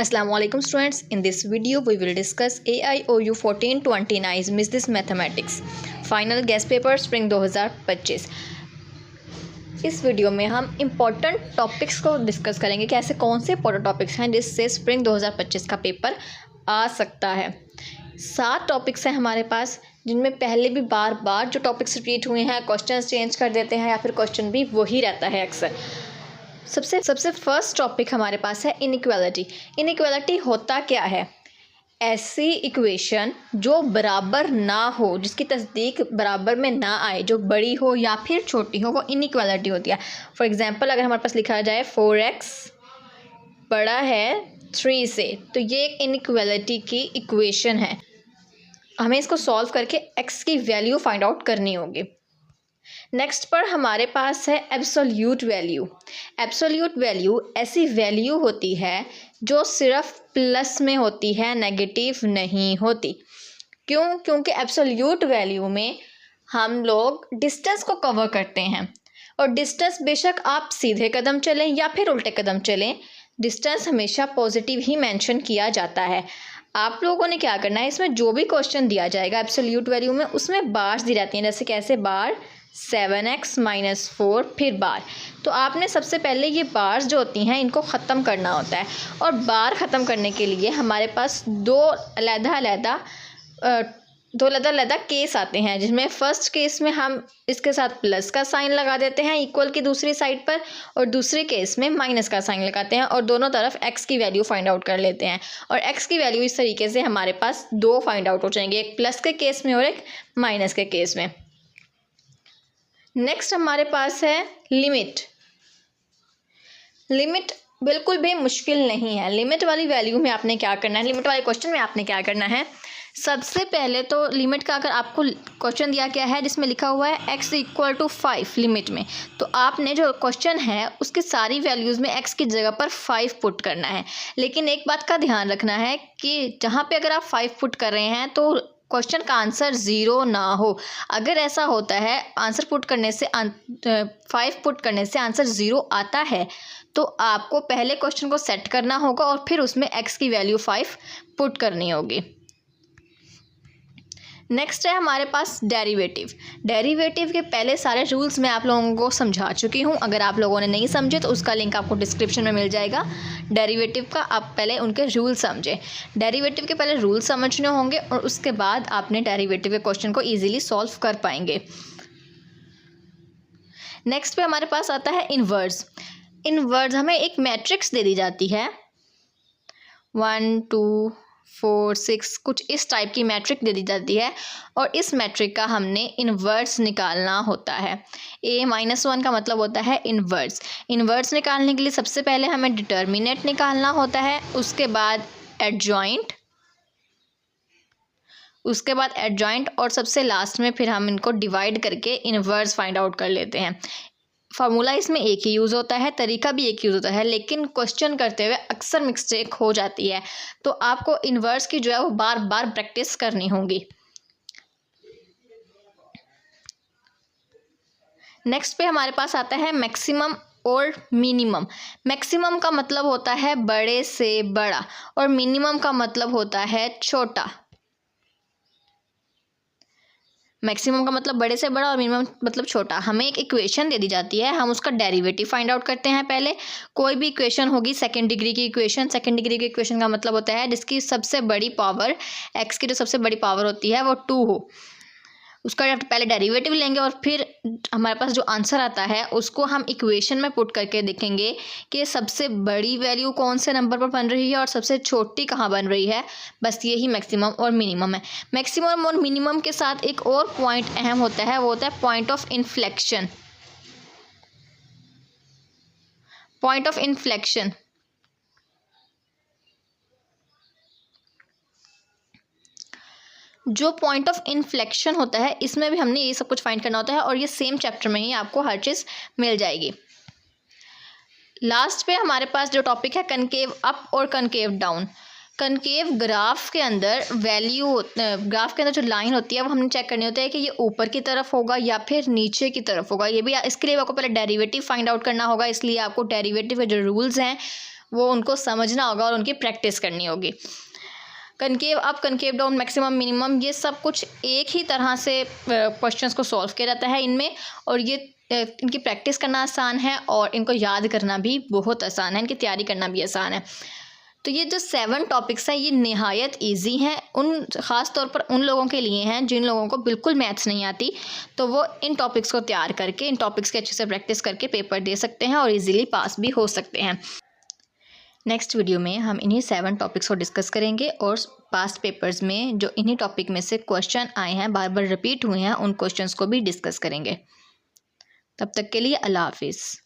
Assalamualaikum students. In this video we will discuss AIOU 1429 Miss This Mathematics final guest paper spring 2025। इस video में हम important topics को discuss करेंगे कि ऐसे कौन से इम्पोर्टेंट टॉपिक्स हैं जिससे स्प्रिंग 2025 का पेपर आ सकता है। 7 टॉपिक्स हैं हमारे पास, जिनमें पहले भी बार बार जो टॉपिक्स रिपीट हुए हैं, क्वेश्चंस चेंज कर देते हैं या फिर क्वेश्चन भी वही रहता है अक्सर। सबसे फर्स्ट टॉपिक हमारे पास है इनइक्वालिटी। इनइक्वालिटी होता क्या है? ऐसी इक्वेशन जो बराबर ना हो, जिसकी तस्दीक बराबर में ना आए, जो बड़ी हो या फिर छोटी हो, वो इनइक्वालिटी होती है। फॉर एग्जांपल अगर हमारे पास लिखा जाए 4x बड़ा है 3 से, तो ये एक इनइक्वालिटी की इक्वेशन है। हमें इसको सॉल्व करके x की वैल्यू फाइंड आउट करनी होगी। नेक्स्ट पर हमारे पास है एब्सोल्यूट वैल्यू। एब्सोल्यूट वैल्यू ऐसी वैल्यू होती है जो सिर्फ प्लस में होती है, नेगेटिव नहीं होती। क्यों? क्योंकि एब्सोल्यूट वैल्यू में हम लोग डिस्टेंस को कवर करते हैं, और डिस्टेंस बेशक आप सीधे कदम चलें या फिर उल्टे कदम चलें, डिस्टेंस हमेशा पॉजिटिव ही मेंशन किया जाता है। आप लोगों ने क्या करना है, इसमें जो भी क्वेश्चन दिया जाएगा एब्सोल्यूट वैल्यू में, उसमें बार्स दी जाती हैं, जैसे कैसे बार 7x - 4 फिर बार। तो आपने सबसे पहले ये बार्स जो होती हैं इनको ख़त्म करना होता है, और बार ख़त्म करने के लिए हमारे पास दो अलग-अलग केस आते हैं, जिसमें फ़र्स्ट केस में हम इसके साथ प्लस का साइन लगा देते हैं इक्वल की दूसरी साइड पर, और दूसरे केस में माइनस का साइन लगाते हैं और दोनों तरफ x की वैल्यू फाइंड आउट कर लेते हैं। और x की वैल्यू इस तरीके से हमारे पास 2 फाइंड आउट हो जाएंगे, एक प्लस के केस में और एक माइनस के केस में। नेक्स्ट हमारे पास है लिमिट। लिमिट बिल्कुल भी मुश्किल नहीं है। लिमिट वाली वैल्यू में आपने क्या करना है, लिमिट वाले क्वेश्चन में आपने क्या करना है, सबसे पहले तो लिमिट का अगर आपको क्वेश्चन दिया गया है जिसमें लिखा हुआ है x = 5 लिमिट में, तो आपने जो क्वेश्चन है उसकी सारी वैल्यूज़ में x की जगह पर 5 पुट करना है। लेकिन एक बात का ध्यान रखना है कि जहाँ पे अगर आप 5 पुट कर रहे हैं तो क्वेश्चन का आंसर 0 ना हो। अगर ऐसा होता है, आंसर पुट करने से 5 पुट करने से आंसर 0 आता है, तो आपको पहले क्वेश्चन को सेट करना होगा और फिर उसमें x की वैल्यू 5 पुट करनी होगी। नेक्स्ट है हमारे पास डेरिवेटिव। डेरिवेटिव के पहले सारे रूल्स मैं आप लोगों को समझा चुकी हूँ। अगर आप लोगों ने नहीं समझे तो उसका लिंक आपको डिस्क्रिप्शन में मिल जाएगा। डेरिवेटिव का आप पहले उनके रूल समझें। डेरिवेटिव के पहले रूल समझने होंगे और उसके बाद आपने डेरिवेटिव के क्वेश्चन को ईजिली सॉल्व कर पाएंगे। नेक्स्ट पे हमारे पास आता है इनवर्स। इनवर्स हमें एक मैट्रिक्स दे दी जाती है, 1 2 4 6 कुछ इस टाइप की मैट्रिक दे दी जाती है, और इस मैट्रिक का हमने इन्वर्स निकालना होता है। a-1 का मतलब होता है इन्वर्स। इन्वर्स निकालने के लिए सबसे पहले हमें डिटर्मिनेंट निकालना होता है, उसके बाद एडजॉइंट, और सबसे लास्ट में फिर हम इनको डिवाइड करके इन्वर्स फाइंड आउट कर लेते हैं। फार्मूला इसमें एक ही यूज़ होता है, तरीका भी एक यूज़ होता है, लेकिन क्वेश्चन करते हुए अक्सर मिस्टेक हो जाती है, तो आपको इन्वर्स की जो है वो बार बार प्रैक्टिस करनी होगी। नेक्स्ट पे हमारे पास आता है मैक्सिमम और मिनिमम। मैक्सिमम का मतलब होता है बड़े से बड़ा, और मिनिमम का मतलब होता है छोटा। मैक्सिमम का मतलब बड़े से बड़ा और मिनिमम मतलब छोटा। हमें एक इक्वेशन दे दी जाती है, हम उसका डेरिवेटिव फाइंड आउट करते हैं। पहले कोई भी इक्वेशन होगी सेकंड डिग्री की इक्वेशन। सेकंड डिग्री की इक्वेशन का मतलब होता है जिसकी सबसे बड़ी पावर, x की जो सबसे बड़ी पावर होती है वो 2 हो। उसका पहले डेरिवेटिव लेंगे और फिर हमारे पास जो आंसर आता है उसको हम इक्वेशन में पुट करके देखेंगे कि सबसे बड़ी वैल्यू कौन से नंबर पर बन रही है और सबसे छोटी कहाँ बन रही है। बस यही मैक्सिमम और मिनिमम है। मैक्सिमम और मिनिमम के साथ एक और पॉइंट अहम होता है, वो होता है point of inflection. Point of inflection जो पॉइंट ऑफ इन्फ्लेक्शन होता है, इसमें भी हमने ये सब कुछ फाइंड करना होता है, और ये सेम चैप्टर में ही आपको हर चीज़ मिल जाएगी। लास्ट पे हमारे पास जो टॉपिक है कनकेव अप और कनकेव डाउन। कनकेव ग्राफ के अंदर ग्राफ के अंदर जो लाइन होती है वो हमने चेक करनी होती है कि ये ऊपर की तरफ होगा या फिर नीचे की तरफ होगा। ये भी इसके लिए आपको पहले डेरिवेटिव फाइंड आउट करना होगा, इसलिए आपको डेरिवेटिव के जो रूल्स हैं वो उनको समझना होगा और उनकी प्रैक्टिस करनी होगी। Concave up, concave down, maximum, minimum, ये सब कुछ एक ही तरह से क्वेश्चंस को सॉल्व किया जाता है इनमें, और ये इनकी प्रैक्टिस करना आसान है और इनको याद करना भी बहुत आसान है, इनकी तैयारी करना भी आसान है। तो ये जो 7 टॉपिक्स हैं ये निहायत इजी हैं, ख़ास तौर पर उन लोगों के लिए हैं जिन लोगों को बिल्कुल मैथ्स नहीं आती, तो वो इन टॉपिक्स को तैयार करके, इन टॉपिक्स की अच्छे से प्रैक्टिस करके पेपर दे सकते हैं और इजीली पास भी हो सकते हैं। नेक्स्ट वीडियो में हम इन्हीं 7 टॉपिक्स को डिस्कस करेंगे और पास्ट पेपर्स में जो इन्हीं टॉपिक में से क्वेश्चन आए हैं, बार बार रिपीट हुए हैं, उन क्वेश्चंस को भी डिस्कस करेंगे। तब तक के लिए अल्लाह हाफिज़।